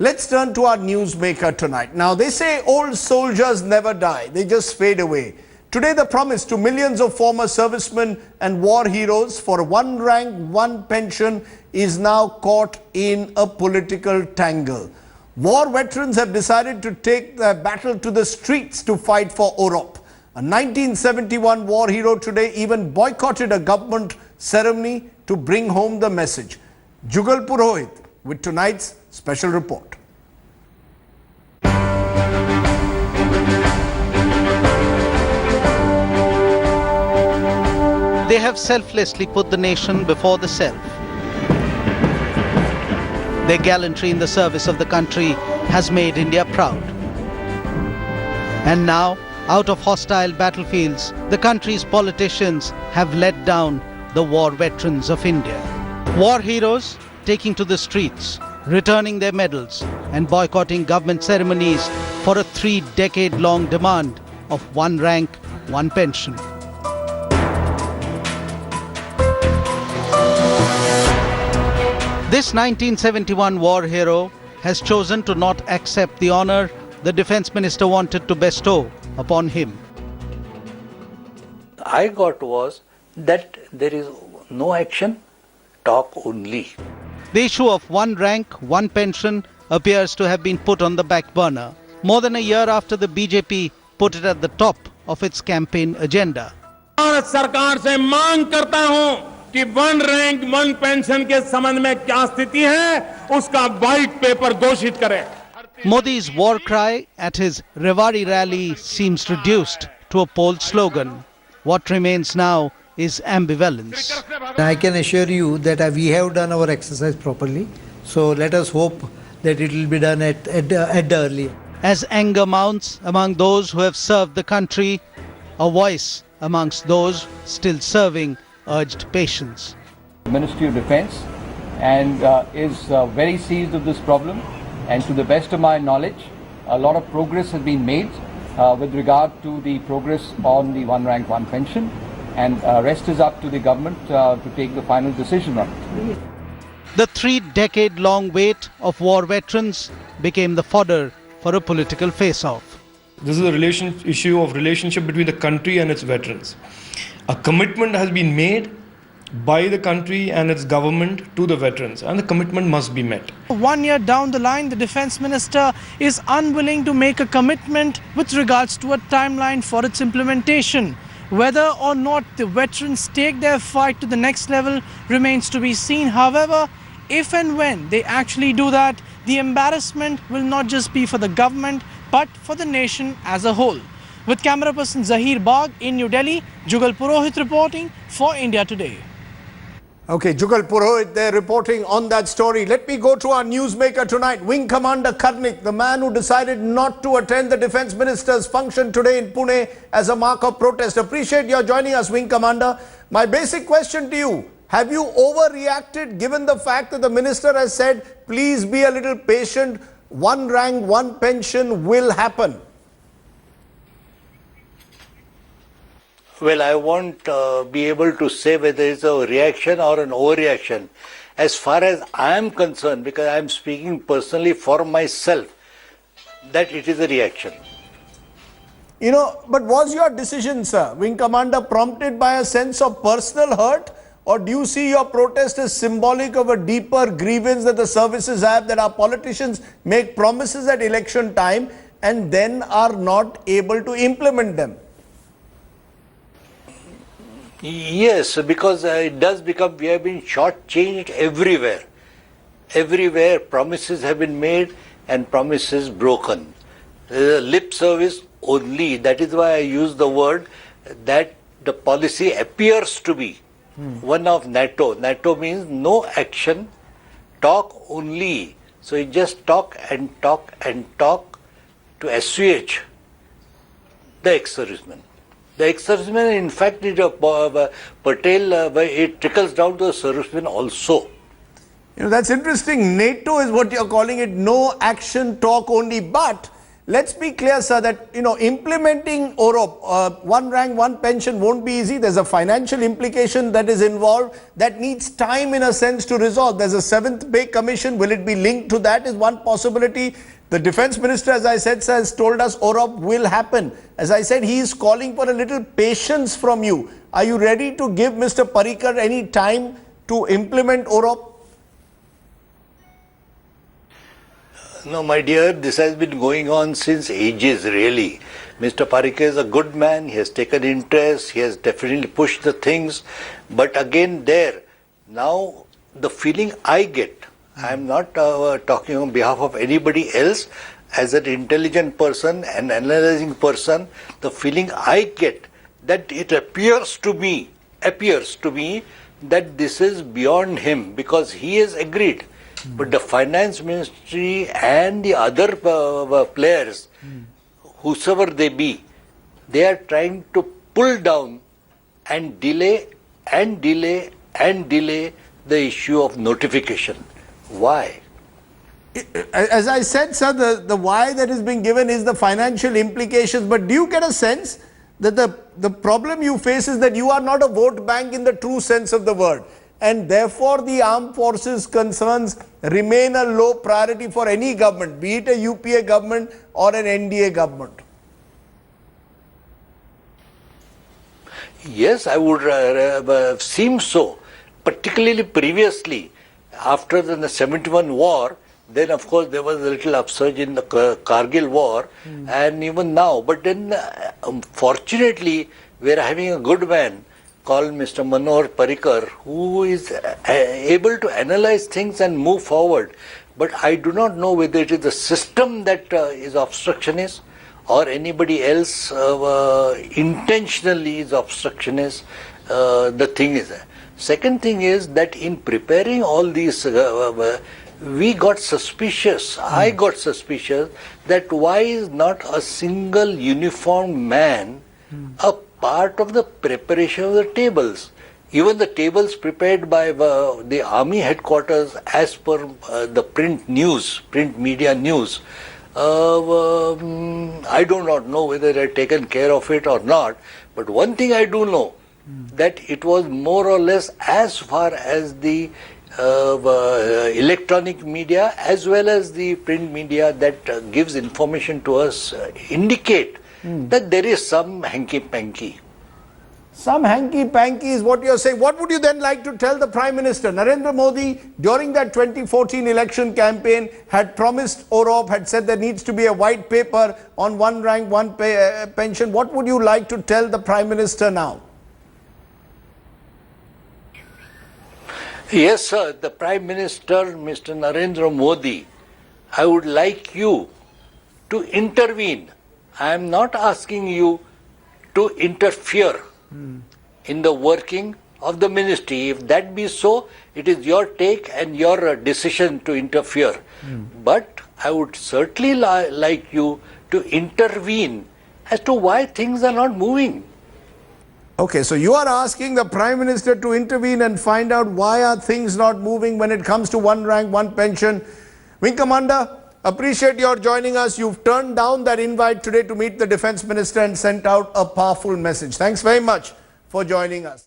Let's turn to our newsmaker tonight. Now, they say old soldiers never die, they just fade away. Today, the promise to millions of former servicemen and war heroes for one rank, one pension is now caught in a political tangle. War veterans have decided to take the battle to the streets to fight for Orop. A 1971 war hero today even boycotted a government ceremony to bring home the message. Jugal Purohit with tonight's special report. They have selflessly put the nation before the self. Their gallantry in the service of the country has made India proud. And now, out of hostile battlefields, the country's politicians have let down the war veterans of India. War heroes taking to the streets, returning their medals and boycotting government ceremonies for a 3-decade-long demand of one rank, one pension. This 1971 war hero has chosen to not accept the honor the defense minister wanted to bestow upon him. I got was that there is no action, talk only. The issue of one rank, one pension appears to have been put on the back burner, more than a year after the BJP put it at the top of its campaign agenda. Bharat सरकार से मांग करता हूं कि one rank one pension के संबंध में क्या स्थिति है उसका व्हाइट पेपर घोषित करें. Modi's war cry at his Rewari rally seems reduced to a poll slogan. What remains now is ambivalence. I can assure you that we have done our exercise properly. So let us hope that it will be done at the early. As anger mounts among those who have served the country, a voice amongst those still serving urged patience. Ministry of Defence and is very seized of this problem, and to the best of my knowledge, a lot of progress has been made with regard to the progress on the one rank one pension, and rest is up to the government to take the final decision on it. The 3-decade-long wait of war veterans became the fodder for a political face-off. This is a issue of relationship between the country and its veterans. A commitment has been made by the country and its government to the veterans, and the commitment must be met. 1 year down the line, the defense minister is unwilling to make a commitment with regards to a timeline for its implementation. Whether or not the veterans take their fight to the next level remains to be seen. However, if and when they actually do that, the embarrassment will not just be for the government but for the nation as a whole. With camera person Zahir Bagh in New Delhi, Jugal Purohit reporting for India Today. Okay, Jugal Purohit there reporting on that story. Let me go to our newsmaker tonight, Wing Commander Karnik, the man who decided not to attend the defense minister's function today in Pune as a mark of protest. Appreciate your joining us, Wing Commander. My basic question to you, have you overreacted given the fact that the minister has said, please be a little patient, one rank, one pension will happen? Well, I won't be able to say whether it's a reaction or an overreaction. As far as I am concerned, because I am speaking personally for myself, that it is a reaction. You know, but was your decision, sir, Wing Commander, prompted by a sense of personal hurt? Or do you see your protest as symbolic of a deeper grievance that the services have, that our politicians make promises at election time and then are not able to implement them? Yes, because it does become, we have been shortchanged everywhere. Everywhere promises have been made and promises broken. Lip service only. That is why I use the word that the policy appears to be one of NATO. NATO means no action, talk only. So you just talk and talk and talk to assuage the ex-servicemen. The ex-servicemen, in fact, it trickles down to the servicemen also. You know, that's interesting. NATO is what you're calling it, no action, talk only. But Let's be clear, sir, that, implementing OROP, one rank, one pension won't be easy. There's a financial implication that is involved that needs time in a sense to resolve. There's a seventh pay commission. Will it be linked to that is one possibility. The defense minister, as I said, has told us OROP will happen. As I said, he is calling for a little patience from you. Are you ready to give Mr. Parrikar any time to implement OROP? No, my dear, this has been going on since ages, really. Mr. Parrikar is a good man. He has taken interest. He has definitely pushed the things. But again, now the feeling I get, I am not talking on behalf of anybody else. As an intelligent person, an analyzing person, the feeling I get that it appears to me that this is beyond him, because he has agreed. But the finance ministry and the other players, whosoever they be, they are trying to pull down and delay the issue of notification. Why? As I said, sir, the why that is being given is the financial implications. But do you get a sense that the problem you face is that you are not a vote bank in the true sense of the word? And therefore, the armed forces concerns remain a low priority for any government, be it a UPA government or an NDA government. Yes, I would seem so. Particularly previously, after the 71 war, then of course there was a little upsurge in the Kargil war, and even now. But then, fortunately, we are having a good man called Mr. Manohar Parrikar, who is able to analyze things and move forward. But I do not know whether it is the system that is obstructionist or anybody else intentionally is obstructionist. The thing is. Second thing is that in preparing all these, we got suspicious. I got suspicious that why is not a single uniformed man a part of the preparation of the tables. Even the tables prepared by the army headquarters as per the print media news. I do not know whether they had taken care of it or not. But one thing I do know, that it was more or less as far as the electronic media as well as the print media that gives information to us indicate that there is some hanky-panky. Some hanky-panky is what you're saying. What would you then like to tell the Prime Minister? Narendra Modi, during that 2014 election campaign, had promised OROP, had said there needs to be a white paper on one rank, one pension. What would you like to tell the Prime Minister now? Yes, sir. The Prime Minister, Mr. Narendra Modi, I would like you to intervene. I am not asking you to interfere in the working of the ministry. If that be so, it is your take and your decision to interfere. But I would certainly like you to intervene as to why things are not moving. Okay, so you are asking the Prime Minister to intervene and find out why are things not moving when it comes to one rank, one pension. Wing Commander, appreciate your joining us. You've turned down that invite today to meet the Defence Minister and sent out a powerful message. Thanks very much for joining us.